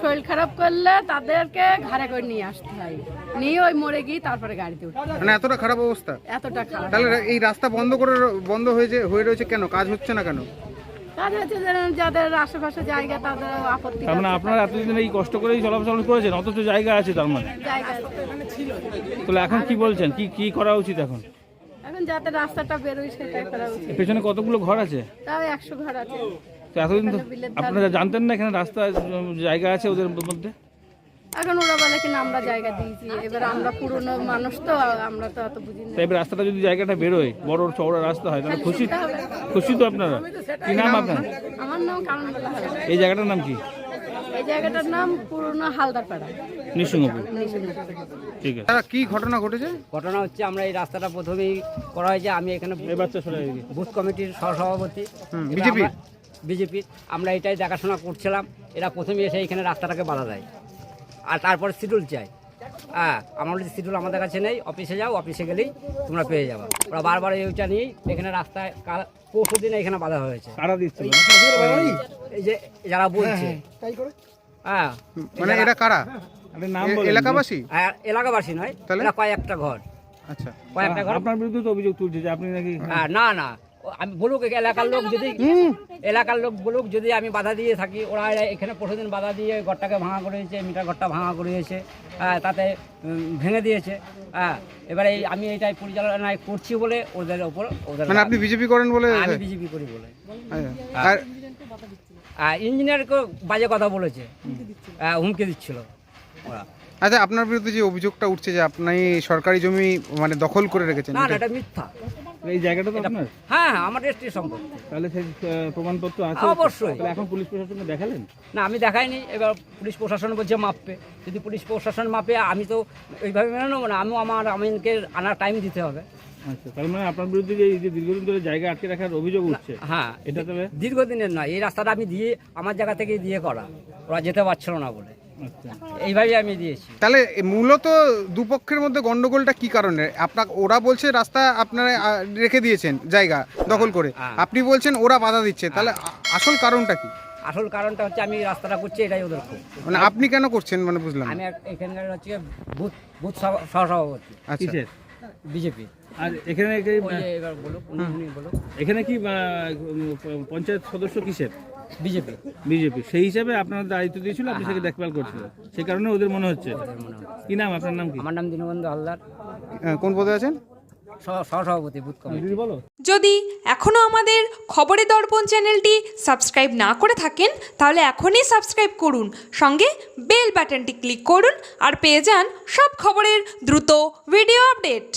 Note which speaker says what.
Speaker 1: শরীর খারাপ করলে তাদেরকে ঘাড়ে করে নিয়ে আসতে হয়, নিয়ে ওই মরে গিয়ে তারপরে গাড়িতে উঠতে হয়।
Speaker 2: মানে এতটা খারাপ অবস্থা?
Speaker 1: এতটা খারাপ।
Speaker 2: তাহলে এই রাস্তা বন্ধ হয়ে রয়েছে কেন? কাজ হচ্ছে না কেন?
Speaker 1: কাজ হচ্ছে যাদের আশেপাশে জায়গা তাদের আপত্তি
Speaker 3: তার মানে আপনারা এতদিন এই কষ্ট করেই চলাচল করেছেন, অথচ জায়গা আছে তার মানে?
Speaker 1: জায়গা আছে।
Speaker 3: তাহলে এখন কি বলছেন, কি করা উচিত এখন?
Speaker 1: এখন যাতে রাস্তাটা বেরোয় সেটাই করা উচিত।
Speaker 3: পেছনে কতগুলো ঘর আছে?
Speaker 1: তাও 100 ঘর আছে।
Speaker 3: তো এতদিন তো আপনারা জানতেন না এখানে রাস্তা জায়গা আছে ওদের মধ্যে?
Speaker 1: এখন ওরা বলে কিনা আমরা জায়গা দিয়েছি, এবার আমরা পুরনো মানুষ তো, আমরা তো অত বুঝি না।
Speaker 3: তাই এবার রাস্তাটা যদি জায়গাটা বেরোয়, বড় চওড়া রাস্তা হয়, তাহলে খুশি তো আপনারা? কি নাম আপনার?
Speaker 1: আমার নাম কাননবালা হালদার।
Speaker 3: এই জায়গাটার নাম কি?
Speaker 1: এই জায়গাটার নাম পুরনো হালদারপাড়া,
Speaker 3: নিঃসঙ্গপুর। ঠিক আছে।
Speaker 2: কি ঘটনা ঘটেছে?
Speaker 4: ঘটনা হচ্ছে আমরা এই রাস্তাটা প্রথমেই করা হয়েছে, আমি এখানে
Speaker 3: এই বাচ্চা সরে গেছে।
Speaker 4: বুথ কমিটির সহসভাপতি বিজেপির আমরা এটাই দেখাশোনা করছিলাম। এরা প্রথমে এসে এখানে রাস্তাটাকে বাধা দেয় আর তারপরে শিডিউল চাই। হ্যাঁ, আমার শিডিউল আমাদের কাছে নেই, অফিসে যাও, অফিসে গেলেই তোমরা পেয়ে যাবে। ওরা বারবার এইটা নিয়েই এখানে রাস্তায় পরশু দিন এখানে বাধা হয়েছে।
Speaker 3: কারা দিচ্ছে?
Speaker 4: এই যে যারা বলছে, হ্যাঁ,
Speaker 2: মানে এরা কারা?
Speaker 3: নাম বলেন।
Speaker 2: এলাকাবাসী?
Speaker 4: এলাকাবাসী নয়, এরা কয়েকটা ঘর।
Speaker 2: আচ্ছা,
Speaker 4: কয়েকটা ঘর।
Speaker 3: আপনার বিরুদ্ধে তো অভিযোগ তুলছে যে আপনি নাকি?
Speaker 4: না, আমি বলুক এলাকার লোক বলুক যদি আমি বাধা দিয়ে থাকি। ওরা এখানে প্রতিদিন বাধা দিয়ে ঘরটাকে ভাঙা করেছে, মিটার ঘরটা ভাঙা করেছে, তাতে ভেঙে দিয়েছে। এবারে আমি এটাই পরিচালনায় করছি বলে ওদের ওপর
Speaker 2: মানে আপনি বিজেপি করেন বলে?
Speaker 4: আমি বিজেপি করি বলে।
Speaker 2: আর
Speaker 4: ইঞ্জিনিয়ারকে বাজে কথা বলেছে, হুমকি দিচ্ছিল ওরা।
Speaker 2: আচ্ছা, আপনার বিরুদ্ধে যে অভিযোগটা উঠছে যে আপনি সরকারি জমি মানে দখল করে রেখেছেন,
Speaker 4: না, এটা মিথ্যা।
Speaker 3: এই জায়গাটা তো আপনার?
Speaker 4: হ্যাঁ, আমার রেজিস্ট্রি সম্পত্তি।
Speaker 3: তাহলে সেই প্রমাণপত্র আছে?
Speaker 4: অবশ্যই।
Speaker 3: তাহলে এখন পুলিশ প্রশাসনকে দেখালেন?
Speaker 4: না, আমি দেখাইনি। এবার পুলিশ প্রশাসন বলছে মাপবে। যদি পুলিশ প্রশাসন মাপে, আমি তো ওইভাবে মেনে নেবো না। আমিও আমার আমিনকে আনার টাইম দিতে হবে।
Speaker 3: আচ্ছা, তার মানে আপনার বিরুদ্ধে যে দীর্ঘদিন ধরে জায়গা আটকে রাখার অভিযোগ উঠছে?
Speaker 4: হ্যাঁ,
Speaker 3: এটা তবে
Speaker 4: দীর্ঘদিনের নয়। এই রাস্তাটা আমি দিয়ে আমার জায়গা থেকে দিয়ে করা, ওরা যেতে পারছিল না বলে
Speaker 3: আচ্ছা,
Speaker 4: এইভাবে আমি দিয়েছি।
Speaker 2: তাহলে মূলত দুপক্ষের মধ্যে গন্ডগোলটা কি কারণে? ওরা বলছে রাস্তা আপনারা রেখে দিয়েছেন জায়গা দখল করে, আপনি বলছেন ওরা বাধা দিচ্ছে, তাহলে আসল কারণটা কি?
Speaker 4: আসল কারণটা হচ্ছে আমি রাস্তাটা করছি, এটাই ওদের খুব।
Speaker 2: মানে আপনি কেন করছেন মানে বুঝলাম না।
Speaker 4: আমি এখানকার হচ্ছে বুথ সহসভাপতি।
Speaker 2: আচ্ছা,
Speaker 4: বিজেপি।
Speaker 3: আর এখানে
Speaker 4: এবার বলুক, উনি বলুক।
Speaker 3: এখানে কি পঞ্চায়েত সদস্য কিসের?
Speaker 4: বিজেপি।
Speaker 3: সেই হিসাবে আপনার দায়িত্ব দিয়েছিল, আপনি সেকে দেখভাল করছিলেন, সেই কারণে ওদের মনে হচ্ছে। কি নাম আপনার? নাম কি?
Speaker 4: আমার নাম দীনবন্ধু হালদার।
Speaker 2: কোন পদে আছেন?
Speaker 4: সহসভাপতি বুথ কমিটি।
Speaker 3: বলো।
Speaker 5: যদি এখনও আমাদের খবরের দর্পণ চ্যানেলটি সাবস্ক্রাইব না করে থাকেন তাহলে এখনই সাবস্ক্রাইব করুন, সঙ্গে বেল বাটনটি ক্লিক করুন আর পেয়ে যান সব খবরের দ্রুত ভিডিও আপডেট।